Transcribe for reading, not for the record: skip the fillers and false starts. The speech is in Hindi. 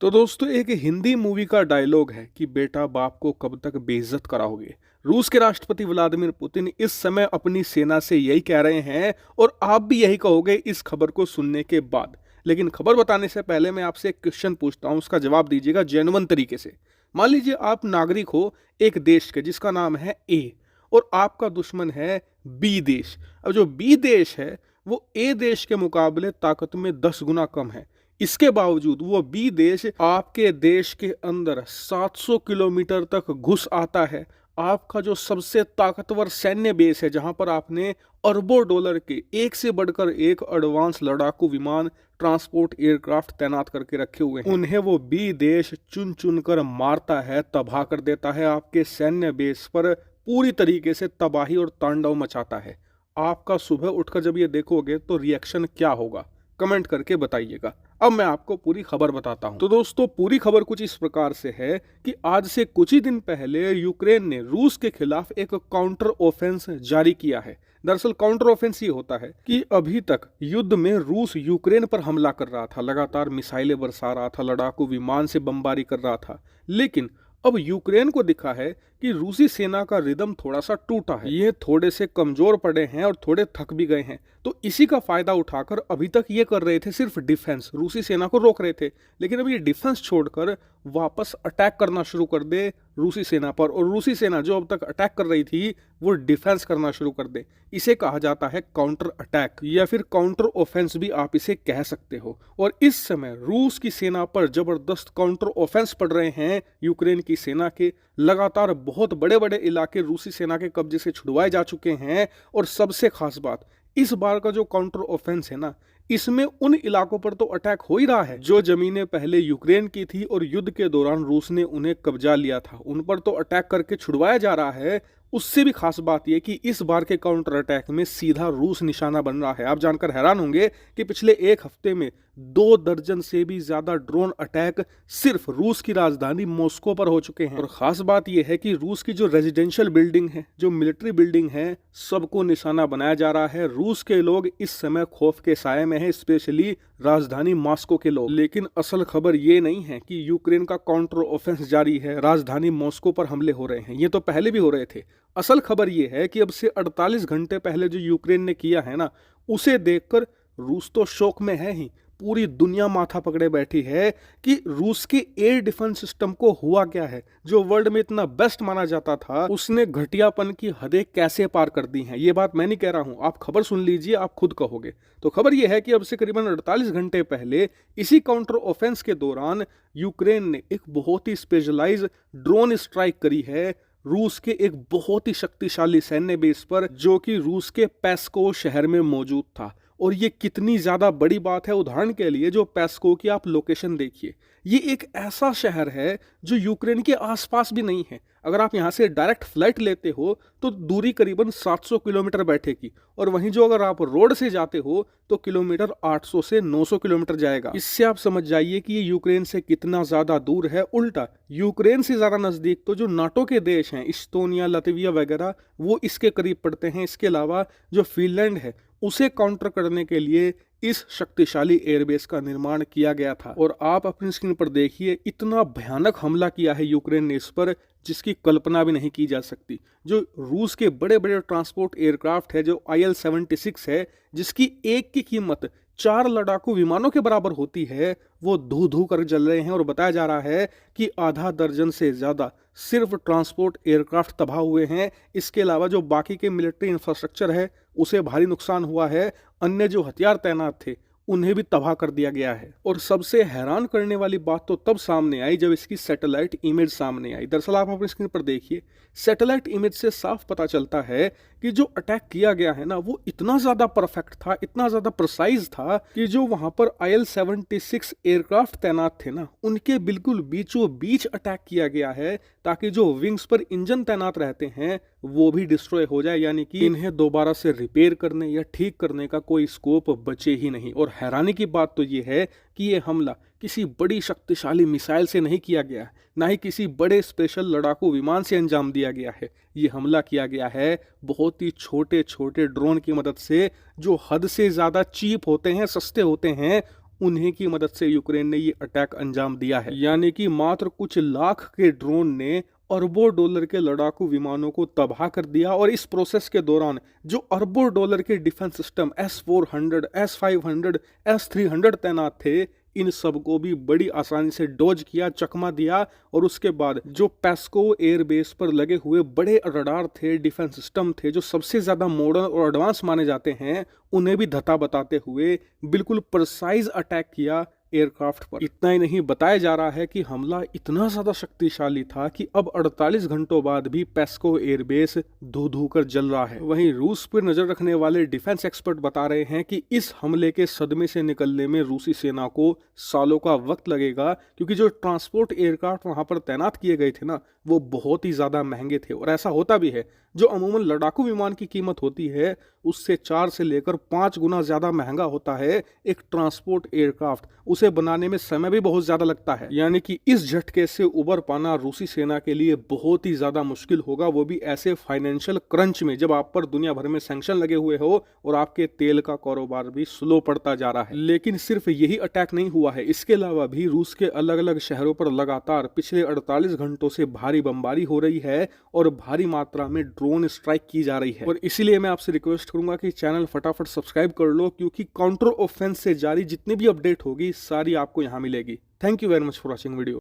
तो दोस्तों एक हिंदी मूवी का डायलॉग है कि बेटा बाप को कब तक बेइज्जत कराओगे। रूस के राष्ट्रपति व्लादिमीर पुतिन इस समय अपनी सेना से यही कह रहे हैं और आप भी यही कहोगे इस खबर को सुनने के बाद। लेकिन खबर बताने से पहले मैं आपसे एक क्वेश्चन पूछता हूं, उसका जवाब दीजिएगा जेन्युइन तरीके से। मान लीजिए आप नागरिक हो एक देश के जिसका नाम है ए और आपका दुश्मन है बी देश। अब जो बी देश है वो ए देश के मुकाबले ताकत में 10 गुना कम है। इसके बावजूद वो बी देश आपके देश के अंदर 700 किलोमीटर तक घुस आता है। आपका जो सबसे ताकतवर सैन्य बेस है जहां पर आपने अरबों डॉलर के एक से बढ़कर एक एडवांस लड़ाकू विमान ट्रांसपोर्ट एयरक्राफ्ट तैनात करके रखे हुए हैं, उन्हें वो बी देश चुन चुन कर मारता है, तबाह कर देता है, आपके सैन्य बेस पर पूरी तरीके से तबाही और तांडव मचाता है। आपका सुबह उठकर जब ये देखोगे तो रिएक्शन क्या होगा, कमेंट करके बताइएगा। अब मैं आपको पूरी खबर बताता हूं। तो दोस्तों पूरी खबर कुछ इस प्रकार से है कि आज से कुछ ही दिन पहले यूक्रेन ने रूस के खिलाफ एक काउंटर ऑफेंस जारी किया है। दरअसल काउंटर ऑफेंस ये होता है कि अभी तक युद्ध में रूस यूक्रेन पर हमला कर रहा था, लगातार मिसाइलें बरसा रहा था, लड़ाकू विमान से बमबारी कर रहा था। लेकिन अब यूक्रेन को दिखा है कि रूसी सेना का रिदम थोड़ा सा टूटा है, ये थोड़े से कमजोर पड़े हैं और थोड़े थक भी गए हैं। तो इसी का फायदा उठाकर अभी तक ये कर रहे थे सिर्फ डिफेंस, रूसी सेना को रोक रहे थे। लेकिन अब ये डिफेंस छोड़कर वापस अटैक करना शुरू कर दे रूसी सेना पर, और रूसी सेना जो अब तक अटैक कर रही थी वो डिफेंस करना शुरू कर दे। इसे कहा जाता है काउंटर अटैक या फिर काउंटर ऑफेंस भी आप इसे कह सकते हो। और इस समय रूस की सेना पर जबरदस्त काउंटर ऑफेंस पड़ रहे हैं यूक्रेन की सेना के। लगातार बहुत बड़े बड़े इलाके रूसी सेना के कब्जे से छुड़वाए जा चुके हैं। और सबसे खास बात, इस बार का जो काउंटर ऑफेंस है ना, इसमें उन इलाकों पर तो अटैक हो ही रहा है जो जमीनें पहले यूक्रेन की थी और युद्ध के दौरान रूस ने उन्हें कब्जा लिया था, उन पर तो अटैक करके छुड़वाया जा रहा है। उससे भी खास बात यह कि इस बार के काउंटर अटैक में सीधा रूस निशाना बन रहा है। आप जानकर हैरान होंगे कि पिछले एक हफ्ते में 2 दर्जन से भी ज्यादा ड्रोन अटैक सिर्फ रूस की राजधानी मॉस्को पर हो चुके हैं। और खास बात यह है कि रूस की जो रेजिडेंशियल बिल्डिंग है, जो मिलिट्री बिल्डिंग है, सबको निशाना बनाया जा रहा है। रूस के लोग इस समय खौफ के साए में हैं, स्पेशली राजधानी मॉस्को के लोग। लेकिन असल खबर ये नहीं है कि यूक्रेन का काउंटर ऑफेंस जारी है, राजधानी मॉस्को पर हमले हो रहे हैं, ये तो पहले भी हो रहे थे। असल खबर ये है कि अब से 48 घंटे पहले जो यूक्रेन ने किया है ना, उसे देखकर रूस तो शौक में है ही, पूरी दुनिया माथा पकड़े बैठी है कि रूस के एयर डिफेंस सिस्टम को हुआ क्या है। जो वर्ल्ड में इतना बेस्ट माना जाता था, उसने घटियापन की हदें कैसे पार कर दी हैं। ये बात मैं नहीं कह रहा हूं, आप खबर सुन लीजिए, आप खुद कहोगे। तो खबर यह है कि अब से करीबन 48 घंटे पहले इसी काउंटर ऑफेंस के दौरान यूक्रेन ने एक बहुत ही स्पेशलाइज ड्रोन स्ट्राइक करी है रूस के एक बहुत ही शक्तिशाली सैन्य बेस पर, जो कि रूस के पेस्को शहर में मौजूद था। और ये कितनी ज्यादा बड़ी बात है, उदाहरण के लिए जो पेस्को की आप लोकेशन देखिए, ये एक ऐसा शहर है जो यूक्रेन के आसपास भी नहीं है। अगर आप यहाँ से डायरेक्ट फ्लाइट लेते हो तो दूरी करीबन 700 किलोमीटर बैठेगी, और वहीं जो अगर आप रोड से जाते हो तो किलोमीटर 800 से 900 किलोमीटर जाएगा। इससे आप समझ जाइए कि ये यूक्रेन से कितना ज्यादा दूर है। उल्टा यूक्रेन से ज्यादा नजदीक तो जो नाटो के देश हैं, इस्टोनिया, लतविया वगैरह, वो इसके करीब पड़ते हैं। इसके अलावा जो फिनलैंड है, उसे काउंटर करने के लिए इस शक्तिशाली एयरबेस का निर्माण किया गया था। और आप अपनी स्क्रीन पर देखिए, इतना भयानक हमला किया है यूक्रेन ने इस पर जिसकी कल्पना भी नहीं की जा सकती। जो रूस के बड़े बड़े ट्रांसपोर्ट एयरक्राफ्ट है, जो IL-76 है, जिसकी एक की कीमत 4 लड़ाकू विमानों के बराबर होती है, वो धू धू कर जल रहे हैं। और बताया जा रहा है कि आधा दर्जन से ज्यादा सिर्फ ट्रांसपोर्ट एयरक्राफ्ट तबाह हुए हैं। इसके अलावा जो बाकी के मिलिट्री इंफ्रास्ट्रक्चर है उसे भारी नुकसान हुआ है। अन्य जो हथियार तैनात थे उन्हें भी तबाह कर दिया गया है। और सबसे हैरान करने वाली बात तो तब सामने आई जब इसकी सैटेलाइट इमेज सामने आई। दरअसल आप अपनी स्क्रीन पर देखिए, सैटेलाइट इमेज से साफ पता चलता है कि जो अटैक किया गया है ना, वो इतना ज्यादा परफेक्ट था, इतना ज्यादा प्रिसाइज था कि जो वहां पर IL-76 एयरक्राफ्ट तैनात थे ना, उनके बिल्कुल बीचों बीच अटैक किया गया है, ताकि जो विंग्स पर इंजन तैनात रहते हैं वो भी डिस्ट्रॉय हो जाए, यानी कि इन्हें दोबारा से रिपेयर करने या ठीक करने का कोई स्कोप बचे ही नहीं। और हैरानी की बात तो ये है कि ये हमला किसी बड़ी शक्तिशाली मिसाइल से नहीं किया गया, ना ही किसी बड़े स्पेशल लड़ाकू विमान से अंजाम दिया गया है। ये हमला किया गया है बहुत ही छोटे छोटे ड्रोन की मदद से, जो हद से ज्यादा चीप होते हैं, सस्ते होते हैं, उन्हीं की मदद से यूक्रेन ने ये अटैक अंजाम दिया है। यानी कि मात्र कुछ लाख के ड्रोन ने अरबों डॉलर के लड़ाकू विमानों को तबाह कर दिया। और इस प्रोसेस के दौरान जो अरबों डॉलर के defence system S-400, S-500, S-300 तैनात थे, इन सबको भी बड़ी आसानी से डॉज किया, चकमा दिया। और उसके बाद जो पेस्को एयरबेस पर लगे हुए बड़े रडार थे, डिफेंस सिस्टम थे, जो सबसे ज्यादा मॉडर्न और एडवांस माने जाते हैं, उन्हें भी धता बताते हुए बिल्कुल प्रिसाइज अटैक किया एयरक्राफ्ट पर। इतना ही नहीं, बताया जा रहा है कि हमला इतना ज्यादा शक्तिशाली था कि अब 48 घंटों बाद भी पेस्को एयरबेस धू धू कर जल रहा है। वहीं रूस पर नजर रखने वाले डिफेंस एक्सपर्ट बता रहे हैं कि इस हमले के सदमे से निकलने में रूसी सेना को सालों का वक्त लगेगा, क्योंकि जो ट्रांसपोर्ट एयरक्राफ्ट वहां पर तैनात किए गए थे ना, वो बहुत ही ज्यादा महंगे थे। और ऐसा होता भी है, जो अमूमन लड़ाकू विमान की कीमत होती है उससे 4 से लेकर 5 गुना ज्यादा महंगा होता है एक ट्रांसपोर्ट एयरक्राफ्ट। उसे बनाने में समय भी बहुत ज्यादा लगता है। यानी कि इस झटके से उबर पाना रूसी सेना के लिए बहुत ही ज्यादा मुश्किल होगा, वो भी ऐसे फाइनेंशियल क्रंच में जब आप पर दुनिया भर में सैंक्शन लगे हुए हो और आपके तेल का कारोबार भी स्लो पड़ता जा रहा है। लेकिन सिर्फ यही अटैक नहीं हुआ है, इसके अलावा भी रूस के अलग अलग शहरों पर लगातार पिछले 48 घंटों से भारी बमबारी हो रही है और भारी मात्रा में ड्रोन स्ट्राइक की जा रही है। और इसीलिए मैं आपसे रिक्वेस्ट करूंगा कि चैनल फटाफट सब्सक्राइब कर लो, क्योंकि काउंटर ऑफेंस से जारी जितनी भी अपडेट होगी सारी आपको यहां मिलेगी। Thank you very much for watching video.